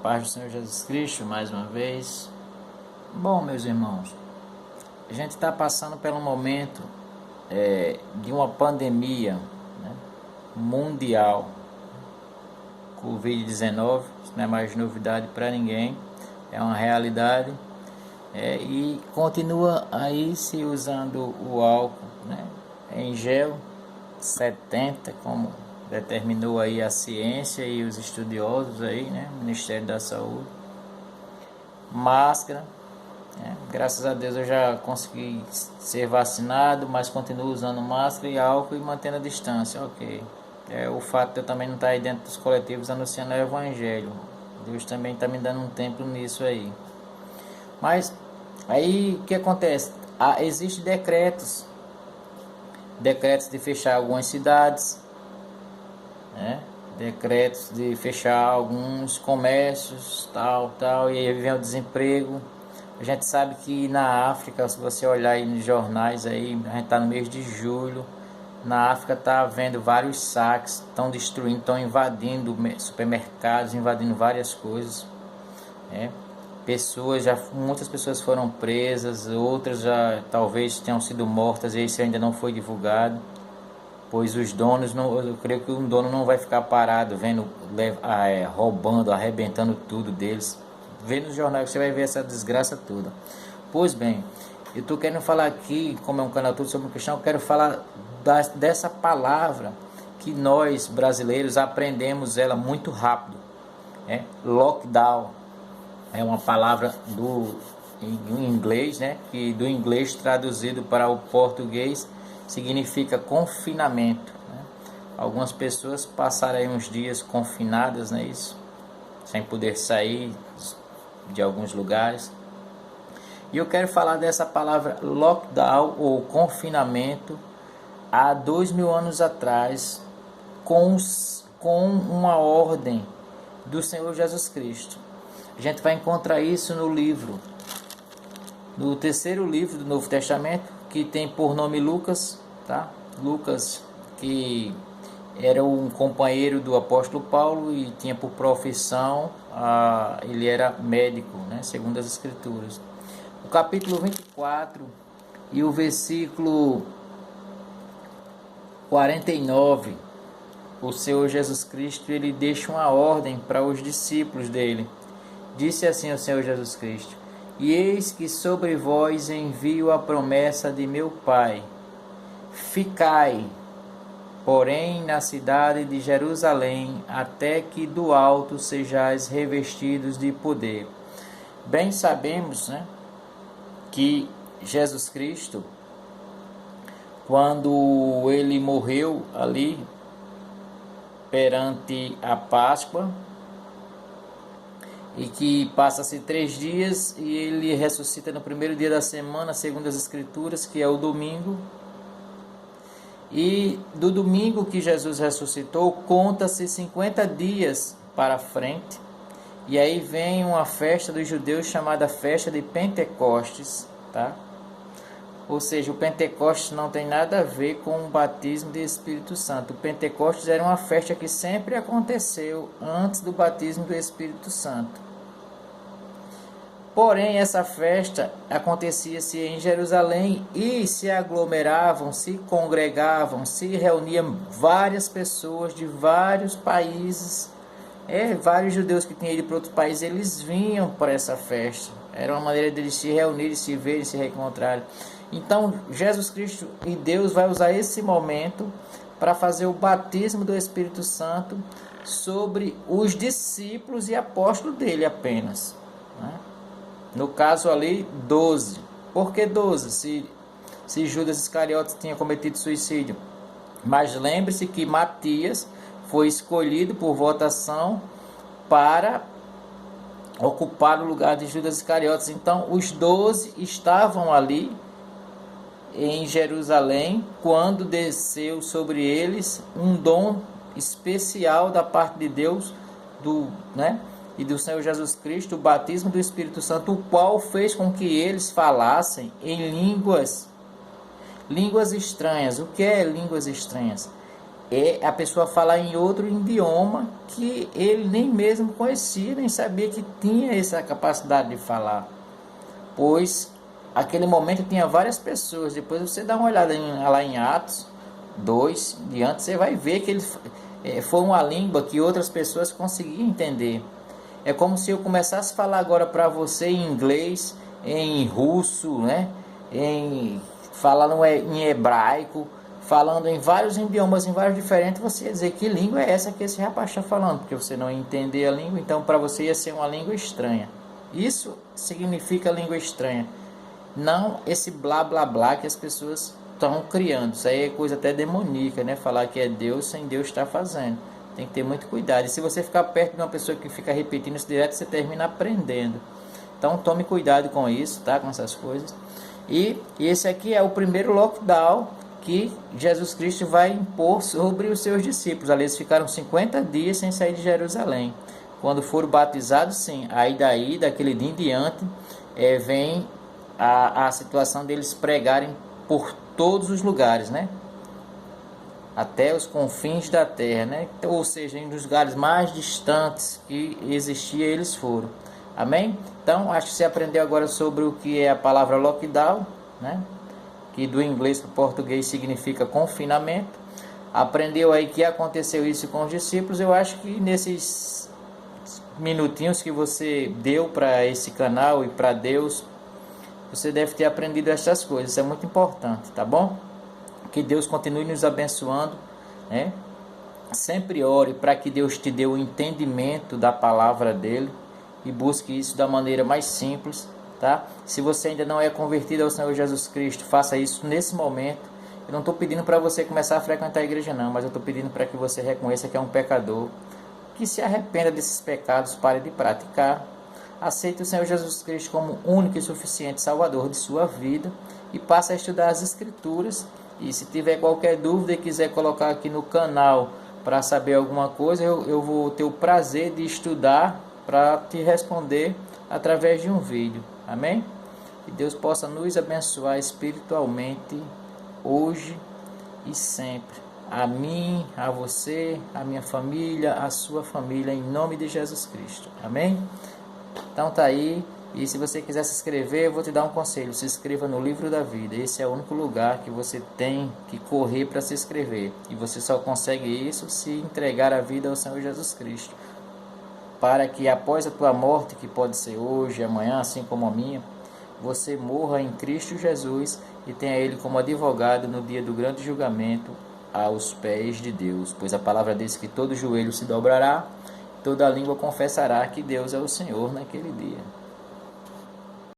Paz do Senhor Jesus Cristo, mais uma vez. Bom, meus irmãos, a gente está passando por um momento de uma pandemia, né, mundial. Covid-19, isso não é mais novidade para ninguém, é uma realidade. E continua aí se usando o álcool, né, em gel 70, como determinou aí a ciência e os estudiosos aí, né, o Ministério da Saúde. Máscara, né, graças a Deus eu já consegui ser vacinado, mas continuo usando máscara e álcool e mantendo a distância, ok. O fato de eu também não estar aí dentro dos coletivos anunciando o Evangelho, Deus também está me dando um tempo nisso aí. Mas aí o que acontece? Existem decretos de fechar algumas cidades, né? Decretos de fechar alguns comércios, tal, e aí vem o desemprego. A gente sabe que na África, se você olhar aí nos jornais aí, a gente está no mês de julho, na África está havendo vários saques, estão destruindo, estão invadindo supermercados, invadindo várias coisas, muitas pessoas foram presas, outras já talvez tenham sido mortas, e isso ainda não foi divulgado, pois os donos, eu creio que um dono não vai ficar parado vendo, roubando, arrebentando tudo deles. Vê nos jornais, você vai ver essa desgraça toda. Pois bem, eu estou querendo falar aqui, como é um canal todo sobre cristão, eu quero falar dessa palavra que nós brasileiros aprendemos ela muito rápido. Lockdown é uma palavra em inglês, né, que do inglês traduzido para o português significa confinamento, né? Algumas pessoas passaram aí uns dias confinadas, né, isso, sem poder sair de alguns lugares. E eu quero falar dessa palavra lockdown ou confinamento há 2000 anos atrás, com uma ordem do Senhor Jesus Cristo. A gente vai encontrar isso no terceiro livro do Novo Testamento, que tem por nome Lucas, tá? Lucas, que era um companheiro do apóstolo Paulo e tinha por profissão, ele era médico, né, segundo as Escrituras. O capítulo 24 e o versículo 49, o Senhor Jesus Cristo, ele deixa uma ordem para os discípulos dele. Disse assim o Senhor Jesus Cristo: e eis que sobre vós envio a promessa de meu Pai. Ficai, porém, na cidade de Jerusalém, até que do alto sejais revestidos de poder. Bem sabemos, né, que Jesus Cristo, quando ele morreu ali perante a Páscoa, e que passa-se 3 dias e ele ressuscita no primeiro dia da semana, segundo as Escrituras, que é o domingo. E do domingo que Jesus ressuscitou, conta-se 50 dias para frente. E aí vem uma festa dos judeus chamada festa de Pentecostes, tá? Ou seja, o Pentecostes não tem nada a ver com o batismo do Espírito Santo. O Pentecostes era uma festa que sempre aconteceu antes do batismo do Espírito Santo. Porém, essa festa acontecia-se em Jerusalém e se aglomeravam, se congregavam, se reuniam várias pessoas de vários países. Vários judeus que tinham ido para outros países, eles vinham para essa festa. Era uma maneira deles se reunirem, se verem, se reencontrarem. Então, Jesus Cristo e Deus vai usar esse momento para fazer o batismo do Espírito Santo sobre os discípulos e apóstolos dele apenas, né? No caso ali, 12. Por que 12? Se Judas Iscariotes tinha cometido suicídio. Mas lembre-se que Matias foi escolhido por votação para ocupar o lugar de Judas Iscariotes. Então, os 12 estavam ali em Jerusalém quando desceu sobre eles um dom especial da parte de Deus, e do Senhor Jesus Cristo, o batismo do Espírito Santo, o qual fez com que eles falassem em línguas estranhas. O que é línguas estranhas? é a pessoa falar em outro idioma que ele nem mesmo conhecia, nem sabia que tinha essa capacidade de falar. Pois aquele momento tinha várias pessoas. Depois você dá uma olhada lá em Atos 2, diante, você vai ver que ele foi uma língua que outras pessoas conseguiam entender. É como se eu começasse a falar agora para você em inglês, em russo, né? Falando em hebraico, falando em vários idiomas, em vários diferentes, você ia dizer que língua é essa que esse rapaz está falando, porque você não ia entender a língua, então para você ia ser uma língua estranha. Isso significa língua estranha, não esse blá blá blá que as pessoas estão criando. Isso aí é coisa até demoníaca, né? Falar que é Deus sem Deus estar fazendo. Tem que ter muito cuidado. E se você ficar perto de uma pessoa que fica repetindo isso direto, você termina aprendendo. Então tome cuidado com isso, tá? Com essas coisas. E esse aqui é o primeiro lockdown que Jesus Cristo vai impor sobre os seus discípulos. Ali eles ficaram 50 dias sem sair de Jerusalém. Quando foram batizados, sim. Aí daí, daquele dia em diante, vem a situação deles pregarem por todos os lugares, né? Até os confins da terra, né? Ou seja, em dos lugares mais distantes que existia, eles foram. Amém? Então, acho que você aprendeu agora sobre o que é a palavra lockdown, né? Que do inglês para o português significa confinamento. Aprendeu aí que aconteceu isso com os discípulos. Eu acho que nesses minutinhos que você deu para esse canal e para Deus, você deve ter aprendido essas coisas. Isso é muito importante, tá bom? Que Deus continue nos abençoando, né? Sempre ore para que Deus te dê o entendimento da palavra dele e busque isso da maneira mais simples, tá? Se você ainda não é convertido ao Senhor Jesus Cristo, faça isso nesse momento. Eu não estou pedindo para você começar a frequentar a igreja não, mas eu estou pedindo para que você reconheça que é um pecador, que se arrependa desses pecados, pare de praticar, aceite o Senhor Jesus Cristo como único e suficiente Salvador de sua vida e passe a estudar as Escrituras. E se tiver qualquer dúvida e quiser colocar aqui no canal para saber alguma coisa, eu vou ter o prazer de estudar para te responder através de um vídeo. Amém? Que Deus possa nos abençoar espiritualmente hoje e sempre. A mim, a você, a minha família, a sua família, em nome de Jesus Cristo. Amém? Então tá aí. E se você quiser se inscrever, eu vou te dar um conselho. Se inscreva no Livro da Vida. Esse é o único lugar que você tem que correr para se inscrever. E você só consegue isso se entregar a vida ao Senhor Jesus Cristo. Para que após a tua morte, que pode ser hoje, amanhã, assim como a minha, você morra em Cristo Jesus e tenha Ele como advogado no dia do grande julgamento aos pés de Deus. Pois a palavra diz que todo joelho se dobrará, toda língua confessará que Deus é o Senhor naquele dia.